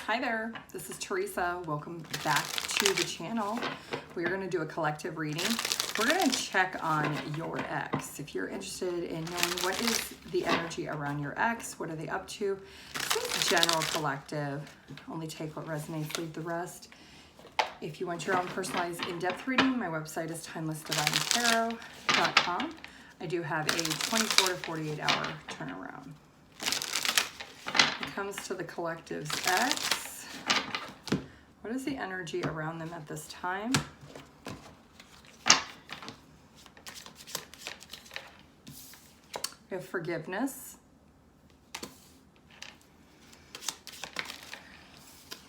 Hi there, this is Teresa. Welcome back to the channel. We're going to do a collective reading. We're going to check on your ex. If you're interested in knowing what is the energy around your ex, what are they up to, this is general collective. Only take what resonates, leave the rest. If you want your own personalized in-depth reading, my website is TimelessDivineTarot.com. I do have a 24 to 48 hour turnaround. When it comes to the collective's ex, what is the energy around them at this time? We have forgiveness.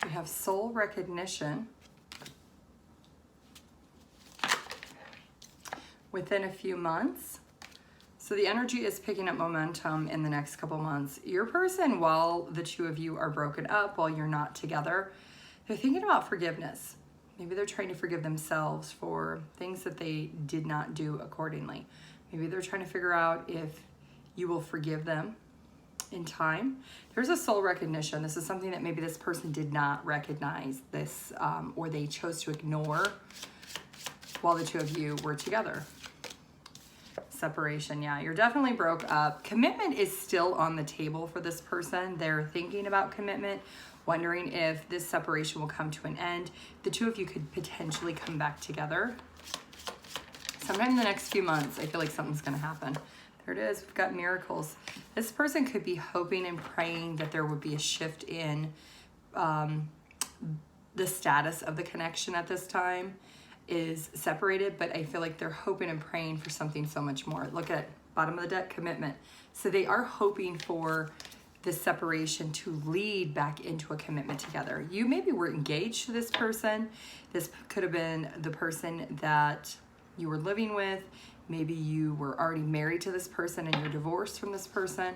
We have soul recognition. Within a few months. So the energy is picking up momentum in the next couple months. Your person, while the two of you are broken up, while you're not together, they're thinking about forgiveness. Maybe they're trying to forgive themselves for things that they did not do accordingly. Maybe they're trying to figure out if you will forgive them in time. There's a soul recognition. This is something that maybe this person did not recognize this, or they chose to ignore while the two of you were together. Separation, yeah, you're definitely broke up. Commitment is still on the table for this person. They're thinking about commitment, wondering if this separation will come to an end. The two of you could potentially come back together. Sometime in the next few months, I feel like something's gonna happen. There it is, we've got miracles. This person could be hoping and praying that there would be a shift in the status of the connection at this time. Is separated, but I feel like they're hoping and praying for something so much more. Look at bottom of the deck, commitment. So they are hoping for this separation to lead back into a commitment together. You maybe were engaged to this person. This could have been the person that you were living with. Maybe you were already married to this person and you're divorced from this person.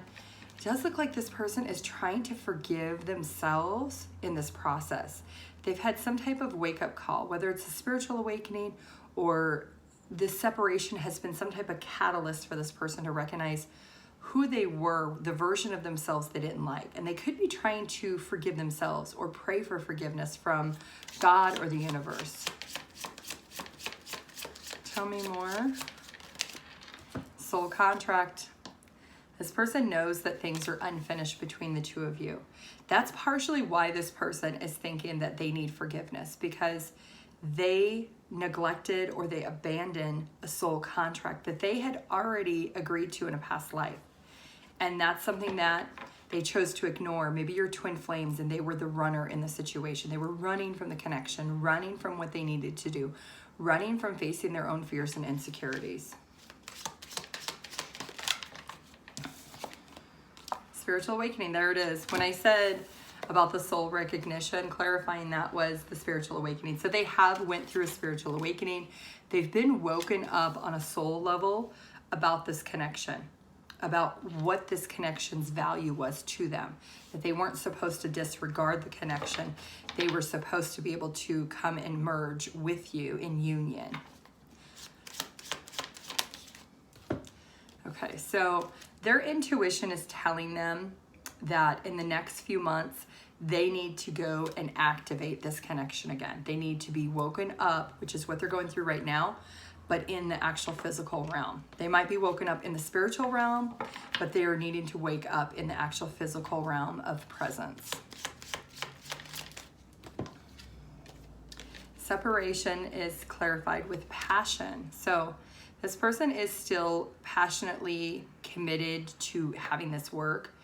It does look like this person is trying to forgive themselves in this process. They've had some type of wake-up call, whether it's a spiritual awakening or this separation has been some type of catalyst for this person to recognize who they were, the version of themselves they didn't like. And they could be trying to forgive themselves or pray for forgiveness from God or the universe. Tell me more. Soul contract. This person knows that things are unfinished between the two of you. That's partially why this person is thinking that they need forgiveness, because they neglected or they abandoned a soul contract that they had already agreed to in a past life. And that's something that they chose to ignore. Maybe you're twin flames and they were the runner in the situation. They were running from the connection, running from what they needed to do, running from facing their own fears and insecurities. Spiritual awakening, there it is. When I said about the soul recognition, clarifying that was the spiritual awakening. So they have went through a spiritual awakening. They've been woken up on a soul level about this connection, about what this connection's value was to them, that they weren't supposed to disregard the connection. They were supposed to be able to come and merge with you in union. Okay, so their intuition is telling them that in the next few months, they need to go and activate this connection again. They need to be woken up, which is what they're going through right now, but in the actual physical realm. They might be woken up in the spiritual realm, but they are needing to wake up in the actual physical realm of presence. Separation is clarified with passion. So this person is still passionately committed to having this work.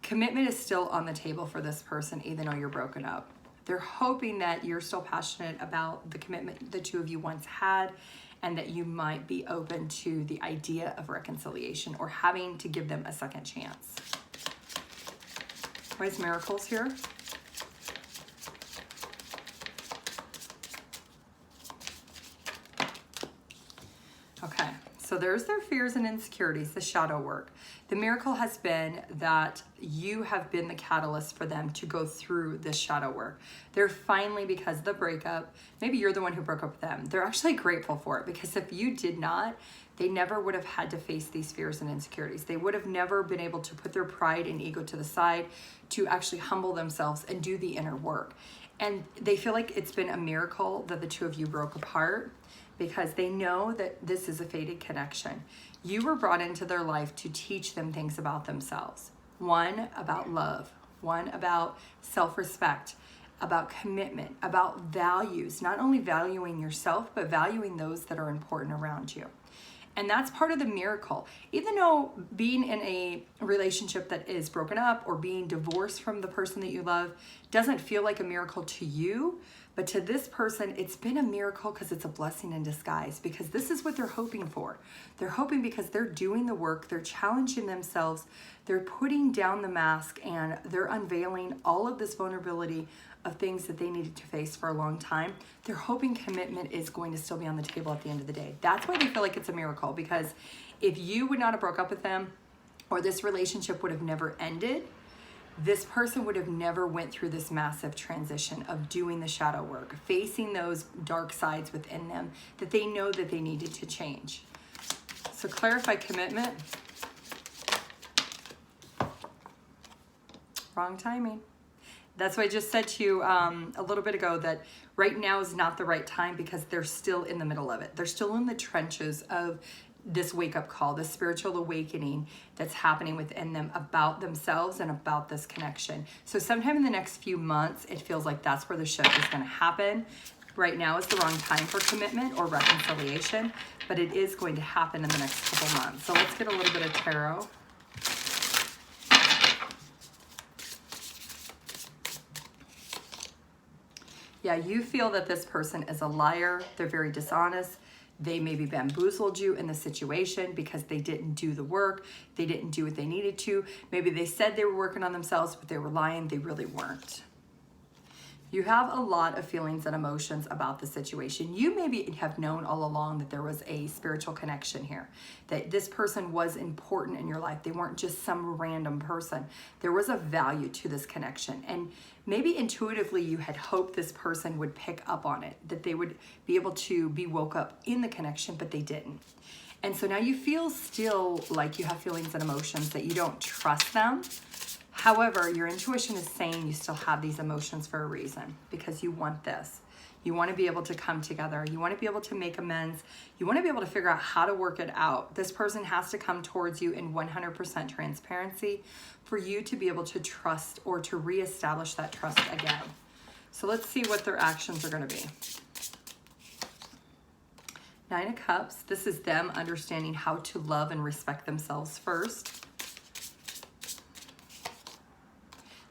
Commitment is still on the table for this person, even though you're broken up. They're hoping that you're still passionate about the commitment the two of you once had, and that you might be open to the idea of reconciliation or having to give them a second chance. Why is miracles here? Okay, So there's their fears and insecurities, the shadow work. The miracle has been that you have been the catalyst for them to go through this shadow work. They're finally, because of the breakup, maybe you're the one who broke up with them, they're actually grateful for it, because if you did not, they never would have had to face these fears and insecurities. They would have never been able to put their pride and ego to the side to actually humble themselves and do the inner work. And they feel like it's been a miracle that the two of you broke apart, because they know that this is a fated connection. You were brought into their life to teach them things about themselves. One, about love. One, about self-respect, about commitment, about values. Not only valuing yourself, but valuing those that are important around you. And that's part of the miracle. Even though being in a relationship that is broken up or being divorced from the person that you love doesn't feel like a miracle to you, but to this person, it's been a miracle because it's a blessing in disguise, because this is what they're hoping for. They're hoping because they're doing the work, they're challenging themselves, they're putting down the mask, and they're unveiling all of this vulnerability of things that they needed to face for a long time. They're hoping commitment is going to still be on the table at the end of the day. That's why they feel like it's a miracle, because if you would not have broke up with them, or this relationship would have never ended, this person would have never went through this massive transition of doing the shadow work, facing those dark sides within them that they know that they needed to change. So clarify commitment. Wrong timing. That's what I just said to you a little bit ago, that right now is not the right time, because they're still in the middle of it. They're still in the trenches of this wake-up call, this spiritual awakening that's happening within them about themselves and about this connection. So sometime in the next few months, it feels like that's where the shift is going to happen. Right now is the wrong time for commitment or reconciliation, but it is going to happen in the next couple months. So let's get a little bit of tarot. Yeah, you feel that this person is a liar. They're very dishonest. They maybe bamboozled you in the situation because they didn't do the work. They didn't do what they needed to. Maybe they said they were working on themselves, but they were lying. They really weren't. You have a lot of feelings and emotions about the situation. You maybe have known all along that there was a spiritual connection here, that this person was important in your life. They weren't just some random person. There was a value to this connection. And maybe intuitively you had hoped this person would pick up on it, that they would be able to be woke up in the connection, but they didn't. And so now you feel still like you have feelings and emotions that you don't trust them. However, your intuition is saying you still have these emotions for a reason, because you want this. You want to be able to come together. You want to be able to make amends. You want to be able to figure out how to work it out. This person has to come towards you in 100% transparency for you to be able to trust or to reestablish that trust again. So let's see what their actions are going to be. 9 of Cups. This is them understanding how to love and respect themselves first.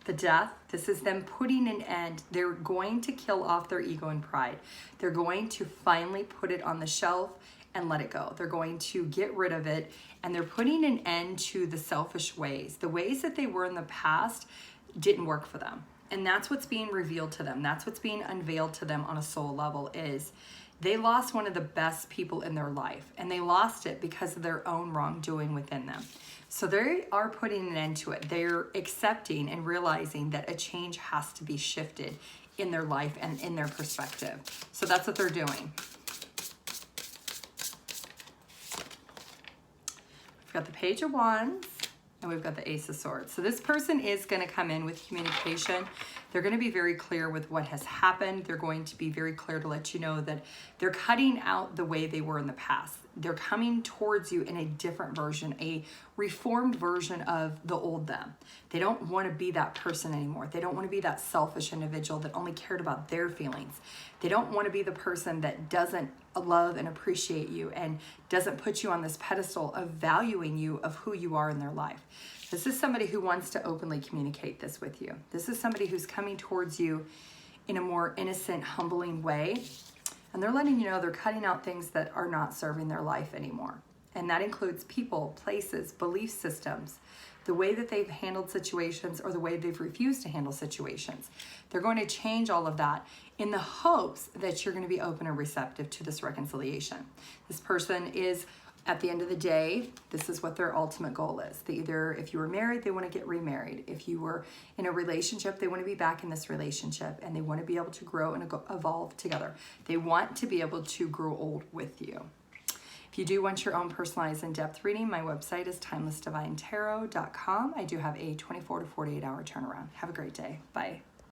The Death, this is them putting an end. They're going to kill off their ego and pride. They're going to finally put it on the shelf and let it go. They're going to get rid of it, and they're putting an end to the selfish ways. The ways that they were in the past didn't work for them. And that's what's being revealed to them. That's what's being unveiled to them on a soul level, is they lost one of the best people in their life, and they lost it because of their own wrongdoing within them. So they are putting an end to it. They're accepting and realizing that a change has to be shifted in their life and in their perspective. So that's what they're doing. We've got the Page of Wands, and we've got the Ace of Swords. So this person is going to come in with communication. They're going to be very clear with what has happened. They're going to be very clear to let you know that they're cutting out the way they were in the past. They're coming towards you in a different version, a reformed version of the old them. They don't want to be that person anymore. They don't want to be that selfish individual that only cared about their feelings. They don't want to be the person that doesn't love and appreciate you and doesn't put you on this pedestal of valuing you of who you are in their life. This is somebody who wants to openly communicate this with you. This is somebody who's coming towards you in a more innocent, humbling way. And they're letting you know they're cutting out things that are not serving their life anymore. And that includes people, places, belief systems, the way that they've handled situations or the way they've refused to handle situations. They're going to change all of that in the hopes that you're going to be open and receptive to this reconciliation. This person is At the end of the day, this is what their ultimate goal is. They either, if you were married, they want to get remarried. If you were in a relationship, they want to be back in this relationship, and they want to be able to grow and evolve together. They want to be able to grow old with you. If you do want your own personalized in-depth reading, my website is TimelessDivineTarot.com. I do have a 24 to 48 hour turnaround. Have a great day. Bye.